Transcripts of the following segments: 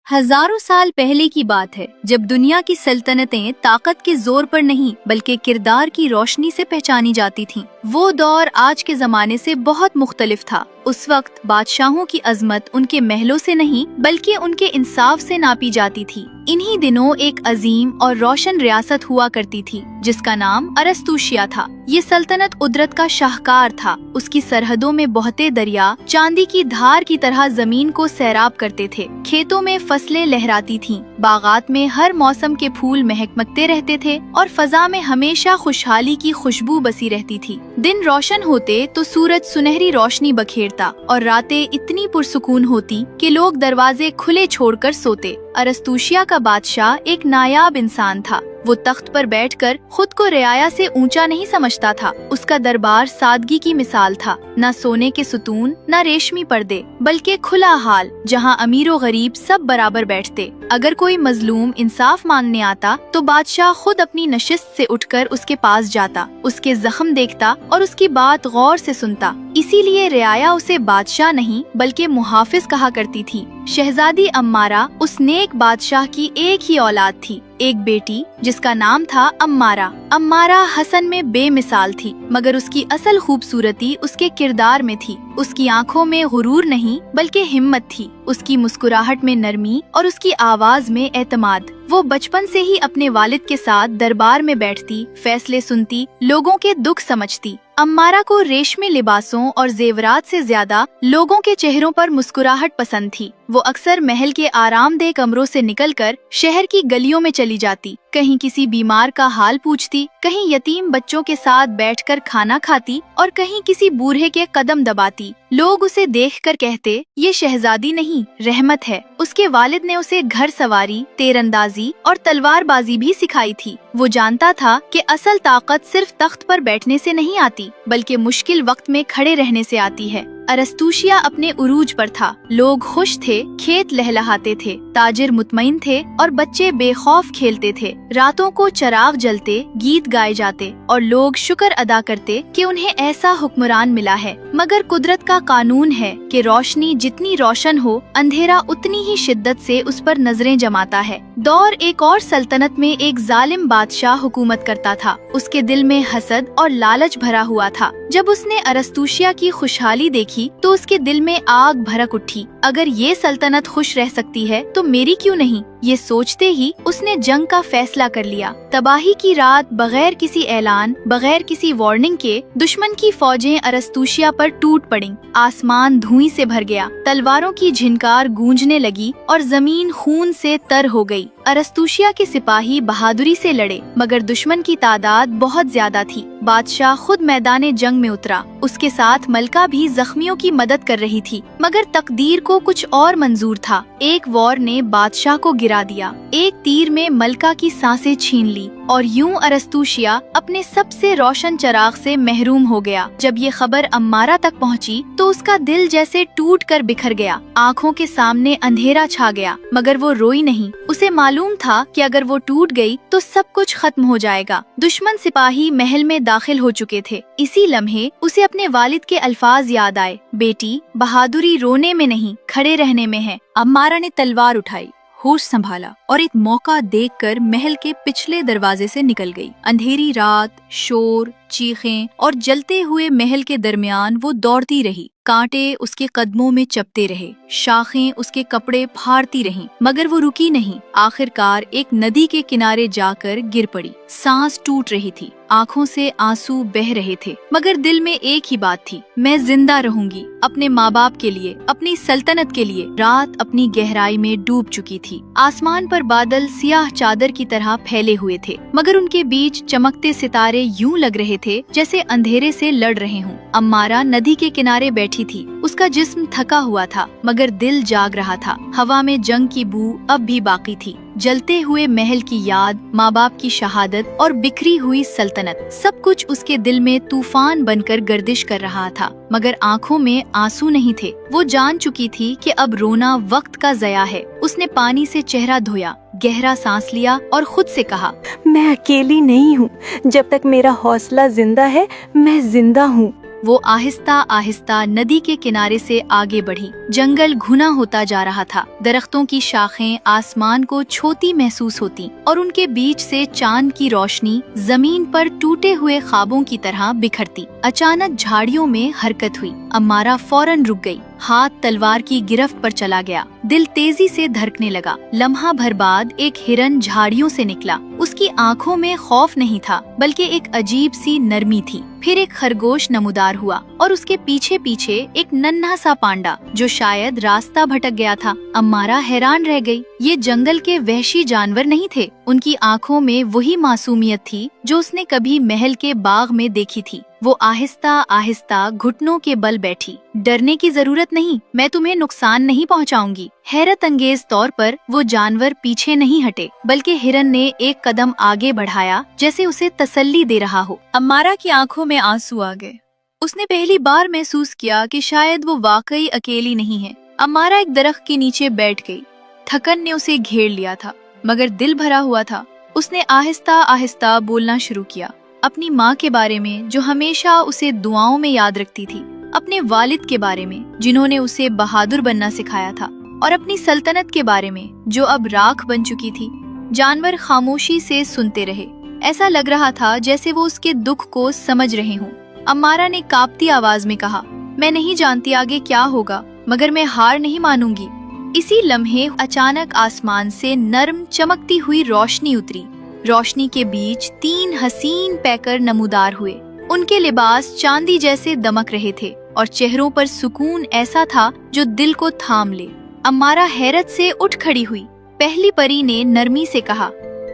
हजारों साल पहले की बात है जब दुनिया की सल्तनतें ताकत के जोर पर नहीं बल्कि किरदार की रोशनी से पहचानी जाती थीं। वो दौर आज के जमाने से बहुत मुख्तलिफ था। उस वक्त बादशाहों की अजमत उनके महलों से नहीं बल्कि उनके इंसाफ से नापी जाती थी। इन्हीं दिनों एक अजीम और रोशन रियासत हुआ करती थी जिसका नाम अरस्तूशिया था। ये सल्तनत कुदरत का शाहकार था। उसकी सरहदों में बहते दरिया चांदी की धार की तरह जमीन को सैराब करते थे। खेतों में फसलें लहराती थीं, बागात में हर मौसम के फूल महकमकते रहते थे और फजा में हमेशा खुशहाली की खुशबू बसी रहती थी। दिन रोशन होते तो सूरज सुनहरी रोशनी बखेरता और रातें इतनी पुरसुकून होती कि लोग दरवाजे खुले छोड़कर सोते। अरस्तूशिया का बादशाह एक नायाब इंसान था। वो तख्त पर बैठकर खुद को रियाया से ऊंचा नहीं समझता था। उसका दरबार सादगी की मिसाल था, न सोने के सुतून न रेशमी पर्दे बल्कि खुला हाल जहां अमीर और गरीब सब बराबर बैठते। अगर कोई मजलूम इंसाफ मांगने आता तो बादशाह खुद अपनी नशिस्त से उठकर उसके पास जाता, उसके जख्म देखता और उसकी बात गौर से सुनता। इसीलिए रियाया उसे बादशाह नहीं बल्कि मुहाफिज कहा करती थी। शहजादी अम्मारा उस नेक बादशाह की एक ही औलाद थी, एक बेटी जिसका नाम था अम्मारा। अम्मारा हसन में बेमिसाल थी मगर उसकी असल खूबसूरती उसके किरदार में थी। उसकी आंखों में गुरूर नहीं बल्कि हिम्मत थी, उसकी मुस्कुराहट में नरमी और उसकी आवाज में एतमाद। वो बचपन से ही अपने वालिद के साथ दरबार में बैठती, फैसले सुनती, लोगों के दुख समझती। अम्मारा को रेशमी लिबासों और जेवरात से ज्यादा लोगों के चेहरों पर मुस्कुराहट पसंद थी। वो अक्सर महल के आरामदेह कमरों से निकलकर शहर की गलियों में चली जाती, कहीं किसी बीमार का हाल पूछती, कहीं यतीम बच्चों के साथ बैठकर खाना खाती और कहीं किसी बूढ़े के कदम दबाती। लोग उसे देखकर कहते, ये शहजादी नहीं रहमत है। उसके वालिद ने उसे घर सवारी, तीरंदाजी और तलवारबाजी भी सिखाई थी। वो जानता था कि असल ताकत सिर्फ तख्त पर बैठने से नहीं आती बल्कि मुश्किल वक्त में खड़े रहने से आती है। अरस्तूशिया अपने उरूज पर था। लोग खुश थे, खेत लहलहाते थे, ताजिर मुतमईन थे और बच्चे बेखौफ खेलते थे। रातों को चराग जलते, गीत गाए जाते और लोग शुक्र अदा करते कि उन्हें ऐसा हुक्मरान मिला है। मगर कुदरत का कानून है कि रोशनी जितनी रोशन हो, अंधेरा उतनी ही शिद्दत से उस पर नजरें जमाता है। दौर एक और सल्तनत में एक जालिम बादशाह हुकूमत करता था। उसके दिल में हसद और लालच भरा हुआ था। जब उसने अरस्तूशिया की खुशहाली देखी तो उसके दिल में आग भड़क उठी। अगर ये सल्तनत खुश रह सकती है तो मेरी क्यों नहीं? ये सोचते ही उसने जंग का फैसला कर लिया। तबाही की रात बगैर किसी ऐलान, बगैर किसी वार्निंग के दुश्मन की फौजें अरस्तूशिया पर टूट पड़ीं। आसमान धुएं से भर गया, तलवारों की झिनकार गूंजने लगी और जमीन खून से तर हो गई। अरस्तूशिया के सिपाही बहादुरी से लड़े मगर दुश्मन की तादाद बहुत ज्यादा थी। बादशाह खुद मैदान जंग में उतरा। उसके साथ मलका भी जख्मियों की मदद कर रही थी मगर तकदीर को कुछ और मंजूर था। एक वॉर ने बादशाह को गिरा दिया, एक तीर में मलका की सांसें छीन ली और यूं अरस्तूशिया अपने सबसे रोशन चराग से महरूम हो गया। जब ये खबर अम्मारा तक पहुंची तो उसका दिल जैसे टूट कर बिखर गया। आंखों के सामने अंधेरा छा गया मगर वो रोई नहीं। उसे मालूम था कि अगर वो टूट गई तो सब कुछ खत्म हो जाएगा। दुश्मन सिपाही महल में दाखिल हो चुके थे। इसी लम्हे उसे अपने वालिद के अल्फाज याद आए, बेटी बहादुरी रोने में नहीं खड़े रहने में है। अम्मारा ने तलवार उठाई, होश संभाला और एक मौका देखकर महल के पिछले दरवाजे से निकल गई। अंधेरी रात, शोर, चीखें और जलते हुए महल के दरमियान वो दौड़ती रही। कांटे उसके कदमों में चपते रहे, शाखें उसके कपड़े फाड़ती रहीं, मगर वो रुकी नहीं। आखिरकार एक नदी के किनारे जाकर गिर पड़ी। सांस टूट रही थी, आंखों से आंसू बह रहे थे मगर दिल में एक ही बात थी, मैं जिंदा रहूंगी अपने माँ बाप के लिए, अपनी सल्तनत के लिए। रात अपनी गहराई में डूब चुकी थी। आसमान पर बादल सियाह चादर की तरह फैले हुए थे मगर उनके बीच चमकते सितारे यूं लग रहे थे जैसे अंधेरे से लड़ रहे हों। अम्मारा नदी के किनारे बैठी थी। उसका जिस्म थका हुआ था मगर दिल जाग रहा था। हवा में जंग की बू अब भी बाकी थी। जलते हुए महल की याद, माँ बाप की शहादत और बिखरी हुई सल्तनत, सब कुछ उसके दिल में तूफान बनकर गर्दिश कर रहा था मगर आंखों में आंसू नहीं थे। वो जान चुकी थी कि अब रोना वक्त का ज़या है। उसने पानी से चेहरा धोया, गहरा सांस लिया और खुद से कहा, मैं अकेली नहीं हूँ। जब तक मेरा हौसला जिंदा है मैं जिंदा हूँ। वो आहिस्ता आहिस्ता नदी के किनारे से आगे बढ़ी। जंगल घुना होता जा रहा था। दरख्तों की शाखें आसमान को छूती महसूस होती और उनके बीच से चांद की रोशनी जमीन पर टूटे हुए ख्वाबों की तरह बिखरती। अचानक झाड़ियों में हरकत हुई। अम्मारा फौरन रुक गई। हाथ तलवार की गिरफ्त पर चला गया। दिल तेजी से धड़कने लगा। लम्हा भर बाद एक हिरन झाड़ियों से निकला। उसकी आंखों में खौफ नहीं था, बल्कि एक अजीब सी नरमी थी। फिर एक खरगोश नमूदार हुआ और उसके पीछे पीछे एक नन्हा सा पांडा, जो शायद रास्ता भटक गया था। अम्मारा हैरान रह गई। ये जंगल के वहशी जानवर नहीं थे। उनकी आंखों में वही मासूमियत थी जो उसने कभी महल के बाग में देखी थी। वो आहिस्ता आहिस्ता घुटनों के बल बैठी। डरने की जरूरत नहीं, मैं तुम्हें नुकसान नहीं पहुंचाऊंगी। हैरत अंगेज तौर पर वो जानवर पीछे नहीं हटे, बल्कि हिरन ने एक कदम आगे बढ़ाया, जैसे उसे तसल्ली दे रहा हो। अम्मारा की आंखों में आंसू आ गए। उसने पहली बार महसूस किया कि शायद वो वाकई अकेली नहीं है। अम्मारा एक दरख्त के नीचे बैठ गई। थकन ने उसे घेर लिया था, मगर दिल भरा हुआ था। उसने आहिस्ता आहिस्ता बोलना शुरू किया, अपनी माँ के बारे में जो हमेशा उसे दुआओं में याद रखती थी, अपने वालिद के बारे में जिन्होंने उसे बहादुर बनना सिखाया था, और अपनी सल्तनत के बारे में जो अब राख बन चुकी थी। जानवर खामोशी से सुनते रहे। ऐसा लग रहा था जैसे वो उसके दुख को समझ रहे हों। अम्मारा ने कांपती आवाज में कहा, मैं नहीं जानती आगे क्या होगा, मगर मैं हार नहीं मानूंगी। इसी लम्हे अचानक आसमान से नर्म चमकती हुई रोशनी उतरी। रोशनी के बीच 3 हसीन पैकर नमूदार हुए। उनके लिबास चांदी जैसे दमक रहे थे और चेहरों पर सुकून ऐसा था जो दिल को थाम ले। अम्मारा हैरत से उठ खड़ी हुई। पहली परी ने नरमी से कहा,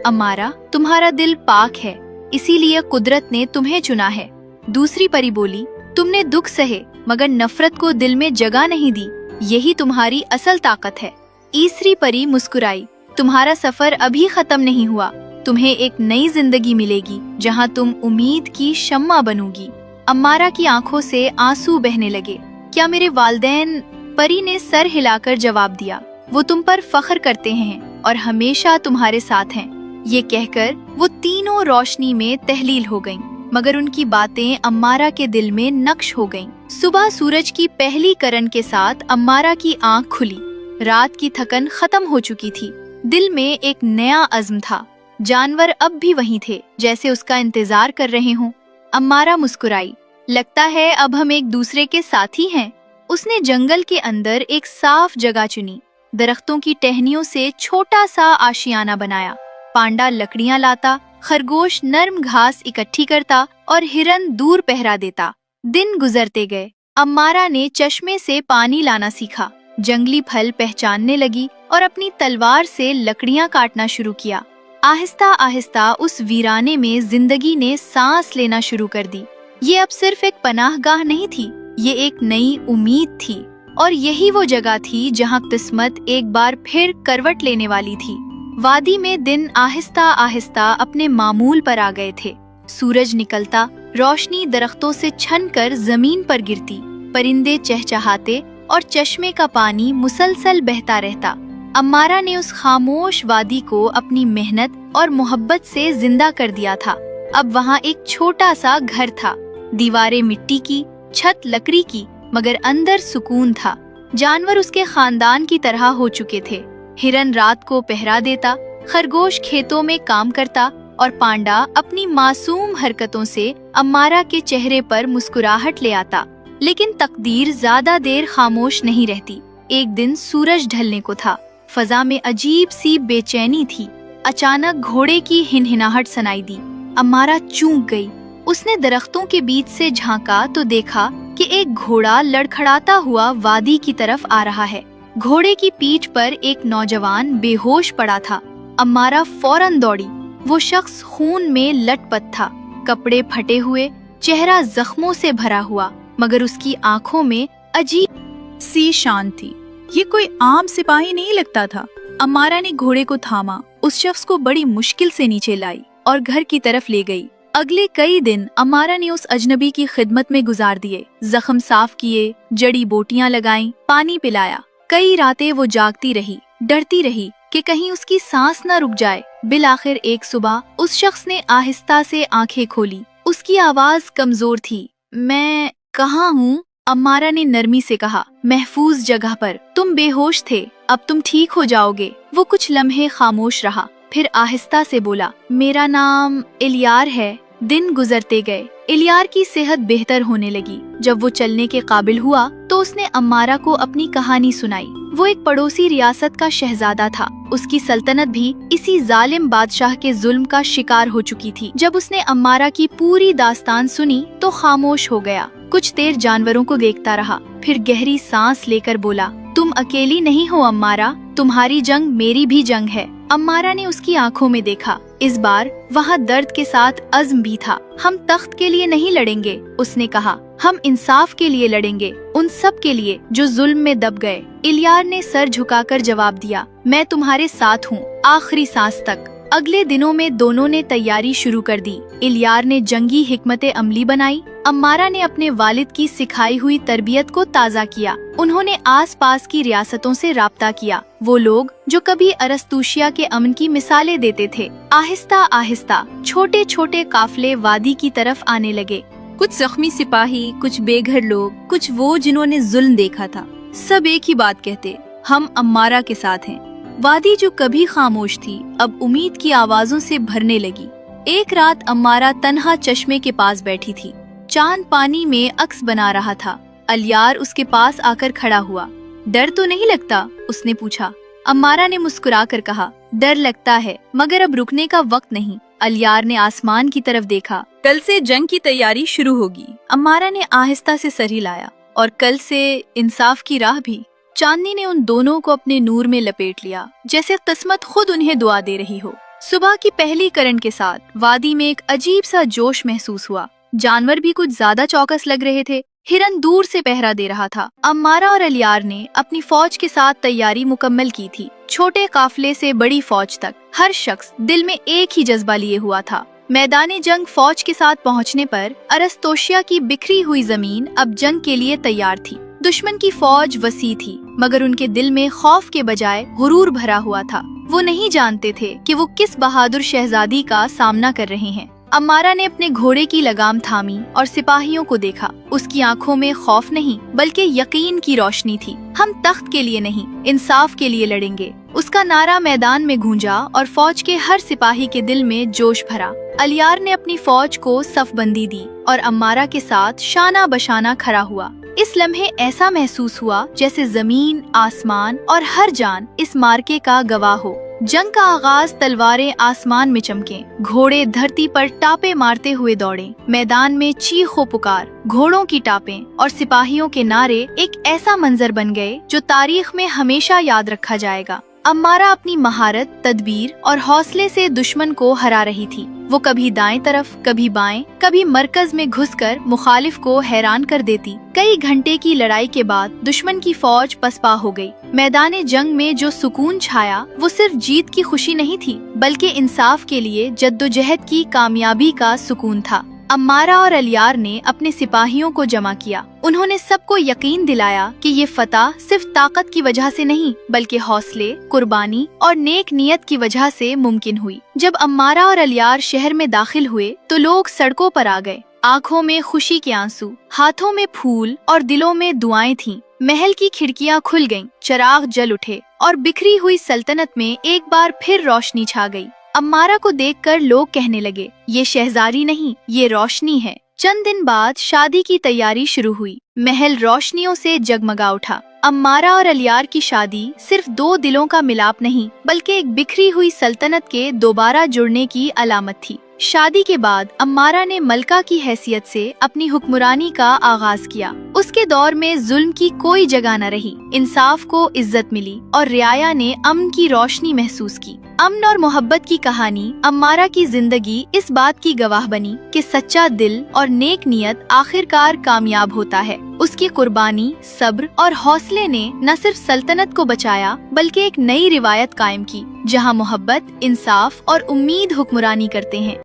अम्मारा, तुम्हारा दिल पाक है, इसीलिए कुदरत ने तुम्हें चुना है। दूसरी परी बोली, तुमने दुख सहे मगर नफरत को दिल में जगह नहीं दी, यही तुम्हारी असल ताकत है। तीसरी परी मुस्कुराई, तुम्हारा सफर अभी खत्म नहीं हुआ, तुम्हें एक नई जिंदगी मिलेगी जहां तुम उम्मीद की शम्मा बनोगी। अम्मारा की आंखों से आंसू बहने लगे। क्या मेरे वालिदैन? परी ने सर हिलाकर जवाब दिया, वो तुम पर फख्र करते हैं और हमेशा तुम्हारे साथ हैं। ये कहकर वो तीनों रोशनी में तहलील हो गईं, मगर उनकी बातें अम्मारा के दिल में नक्श हो गईं। सुबह सूरज की पहली किरण के साथ अम्मारा की आंख खुली। रात की थकन खत्म हो चुकी थी। दिल में एक नया अज़्म था। जानवर अब भी वहीं थे, जैसे उसका इंतजार कर रहे हों। अम्मारा मुस्कुराई, लगता है अब हम एक दूसरे के साथी हैं। उसने जंगल के अंदर एक साफ जगह चुनी। दरख्तों की टहनियों से छोटा सा आशियाना बनाया। पांडा लकड़ियां लाता, खरगोश नर्म घास इकट्ठी करता और हिरन दूर पहरा देता। दिन गुजरते गए। अम्मारा ने चश्मे से पानी लाना सीखा, जंगली फल पहचानने लगी और अपनी तलवार से लकड़ियां काटना शुरू किया। आहिस्ता आहिस्ता उस वीराने में जिंदगी ने सांस लेना शुरू कर दी। ये अब सिर्फ एक पनाहगाह नहीं थी, ये एक नई उम्मीद थी, और यही वो जगह थी जहां किस्मत एक बार फिर करवट लेने वाली थी। वादी में दिन आहिस्ता आहिस्ता अपने मामूल पर आ गए थे। सूरज निकलता, रोशनी दरख्तों से छनकर जमीन पर गिरती, परिंदे चहचहाते और चश्मे का पानी मुसलसल बहता रहता। अम्मारा ने उस खामोश वादी को अपनी मेहनत और मोहब्बत से जिंदा कर दिया था। अब वहाँ एक छोटा सा घर था, दीवारें मिट्टी की, छत लकड़ी की, मगर अंदर सुकून था। जानवर उसके खानदान की तरह हो चुके थे। हिरन रात को पहरा देता, खरगोश खेतों में काम करता और पांडा अपनी मासूम हरकतों से अम्मारा के चेहरे पर मुस्कुराहट ले आता। लेकिन तकदीर ज्यादा देर खामोश नहीं रहती। एक दिन सूरज ढलने को था। फजा में अजीब सी बेचैनी थी। अचानक घोड़े की हिनहिनाहट सुनाई दी। अम्मारा चूक गई। उसने दरख्तों के बीच से झांका तो देखा कि एक घोड़ा लड़खड़ाता हुआ वादी की तरफ आ रहा है। घोड़े की पीठ पर एक नौजवान बेहोश पड़ा था। अम्मारा फौरन दौड़ी। वो शख्स खून में लटपट था, कपड़े फटे हुए, चेहरा जख्मों से भरा हुआ, मगर उसकी आंखों में अजीब सी शान थी। ये कोई आम सिपाही नहीं लगता था। अम्मारा ने घोड़े को थामा, उस शख्स को बड़ी मुश्किल से नीचे लाई और घर की तरफ ले गई। अगले कई दिन अम्मारा ने उस अजनबी की खिदमत में गुजार दिए। जख्म साफ किए, जड़ी बोटियां लगाईं, पानी पिलाया। कई रातें वो जागती रही, डरती रही कि कहीं उसकी सांस न रुक जाए। बिलाखिर एक सुबह उस शख्स ने आहिस्ता से आंखें खोली। उसकी आवाज कमजोर थी, मैं कहाँ हूँ? अम्मारा ने नरमी से कहा। महफूज जगह पर। तुम बेहोश थे, अब तुम ठीक हो जाओगे। वो कुछ लम्हे खामोश रहा, फिर आहिस्ता से बोला, मेरा नाम इलियार है। दिन गुजरते गए। इलियार की सेहत बेहतर होने लगी। जब वो चलने के काबिल हुआ तो उसने अम्मारा को अपनी कहानी सुनाई। वो एक पड़ोसी रियासत का शहजादा था। उसकी सल्तनत भी इसी जालिम बादशाह के जुल्म का शिकार हो चुकी थी। जब उसने अम्मारा की पूरी दास्तान सुनी तो खामोश हो गया। कुछ देर जानवरों को देखता रहा, फिर गहरी सांस लेकर बोला, तुम अकेली नहीं हो अम्मारा, तुम्हारी जंग मेरी भी जंग है। अम्मारा ने उसकी आंखों में देखा। इस बार वहाँ दर्द के साथ अज़्म भी था। हम तख्त के लिए नहीं लड़ेंगे, उसने कहा, हम इंसाफ के लिए लड़ेंगे, उन सब के लिए जो जुल्म में दब गए। इलियार ने सर झुकाकर जवाब दिया, मैं तुम्हारे साथ हूँ, आखिरी सांस तक। अगले दिनों में दोनों ने तैयारी शुरू कर दी। इलियार ने जंगी हिकमत अमली बनाई। अम्मारा ने अपने वालिद की सिखाई हुई तरबियत को ताज़ा किया। उन्होंने आसपास की रियासतों से राब्ता किया। वो लोग जो कभी अरस्तूशिया के अमन की मिसालें देते थे, आहिस्ता आहिस्ता छोटे छोटे काफले वादी की तरफ आने लगे। कुछ जख्मी सिपाही, कुछ बेघर लोग, कुछ वो जिन्होंने जुल्म देखा था। सब एक ही बात कहते, हम अम्मारा के साथ हैं। वादी जो कभी खामोश थी अब उम्मीद की आवाजों से भरने लगी। एक रात अम्मारा तन्हा चश्मे के पास बैठी थी। चांद पानी में अक्स बना रहा था। इलियार उसके पास आकर खड़ा हुआ। डर तो नहीं लगता? उसने पूछा। अम्मारा ने मुस्कुराकर कहा, डर लगता है, मगर अब रुकने का वक्त नहीं। इलियार ने आसमान की तरफ देखा। कल से जंग की तैयारी शुरू होगी। अम्मारा ने आहिस्ता से सर हिलाया। और कल से इंसाफ की राह भी। चांदनी ने उन दोनों को अपने नूर में लपेट लिया, जैसे किस्मत खुद उन्हें दुआ दे रही हो। सुबह की पहली किरण के साथ वादी में एक अजीब सा जोश महसूस हुआ। जानवर भी कुछ ज्यादा चौकस लग रहे थे। हिरन दूर से पहरा दे रहा था। अम्मारा और इलियार ने अपनी फौज के साथ तैयारी मुकम्मल की थी। छोटे काफले से बड़ी फौज तक हर शख्स दिल में एक ही जज्बा लिए हुआ था। मैदानी जंग फौज के साथ पहुंचने पर अरस्तोशिया की बिखरी हुई जमीन अब जंग के लिए तैयार थी। दुश्मन की फौज वसी थी, मगर उनके दिल में खौफ के बजाय गुरूर भरा हुआ था। वो नहीं जानते थे कि वो किस बहादुर शहजादी का सामना कर रहे हैं। अम्मारा ने अपने घोड़े की लगाम थामी और सिपाहियों को देखा। उसकी आंखों में खौफ नहीं बल्कि यकीन की रोशनी थी। हम तख्त के लिए नहीं, इंसाफ के लिए लड़ेंगे। उसका नारा मैदान में गूंजा और फौज के हर सिपाही के दिल में जोश भरा। इलियार ने अपनी फौज को सफबंदी दी और अम्मारा के साथ शाना बशाना खड़ा हुआ। इस लम्हे ऐसा महसूस हुआ जैसे जमीन, आसमान और हर जान इस मार्के का गवाह हो। जंग का आगाज तलवारें आसमान में चमके, घोड़े धरती पर टापे मारते हुए दौड़े। मैदान में चीखो पुकार, घोड़ों की टापें और सिपाहियों के नारे एक ऐसा मंजर बन गए जो तारीख में हमेशा याद रखा जाएगा। अम्मारा अपनी महारत, तदबीर और हौसले से दुश्मन को हरा रही थी। वो कभी दाएं तरफ, कभी बाएं, कभी मरकज में घुसकर मुखालिफ को हैरान कर देती। कई घंटे की लड़ाई के बाद दुश्मन की फौज पसपा हो गई। मैदान जंग में जो सुकून छाया वो सिर्फ जीत की खुशी नहीं थी, बल्कि इंसाफ के लिए जद्दोजहद की कामयाबी का सुकून था। अम्मारा और इलियार ने अपने सिपाहियों को जमा किया। उन्होंने सबको यकीन दिलाया कि ये फतह सिर्फ ताकत की वजह से नहीं, बल्कि हौसले, कुर्बानी और नेक नियत की वजह से मुमकिन हुई। जब अम्मारा और इलियार शहर में दाखिल हुए तो लोग सड़कों पर आ गए। आंखों में खुशी के आंसू, हाथों में फूल और दिलों में दुआएं थीं। महल की खिड़कियां खुल गईं, चिराग जल उठे और बिखरी हुई सल्तनत में एक बार फिर रोशनी छा गई। अम्मारा को देखकर लोग कहने लगे, ये शहजादी नहीं, ये रोशनी है। चंद दिन बाद शादी की तैयारी शुरू हुई। महल रोशनियों से जगमगा उठा। अम्मारा और इलियार की शादी सिर्फ दो दिलों का मिलाप नहीं, बल्कि एक बिखरी हुई सल्तनत के दोबारा जुड़ने की अलामत थी। शादी के बाद अम्मारा ने मलका की हैसियत से अपनी हुक्मरानी का आगाज किया। उसके दौर में जुल्म की कोई जगह न रही, इंसाफ को इज्जत मिली और रियाया ने अमन की रोशनी महसूस की। अमन और मोहब्बत की कहानी अम्मारा की जिंदगी इस बात की गवाह बनी कि सच्चा दिल और नेक नियत आखिरकार कामयाब होता है। उसकी कुर्बानी, सब्र और हौसले ने न सिर्फ सल्तनत को बचाया बल्कि एक नई रिवायत कायम की, जहां मोहब्बत, इंसाफ और उम्मीद हुक्मरानी करते हैं।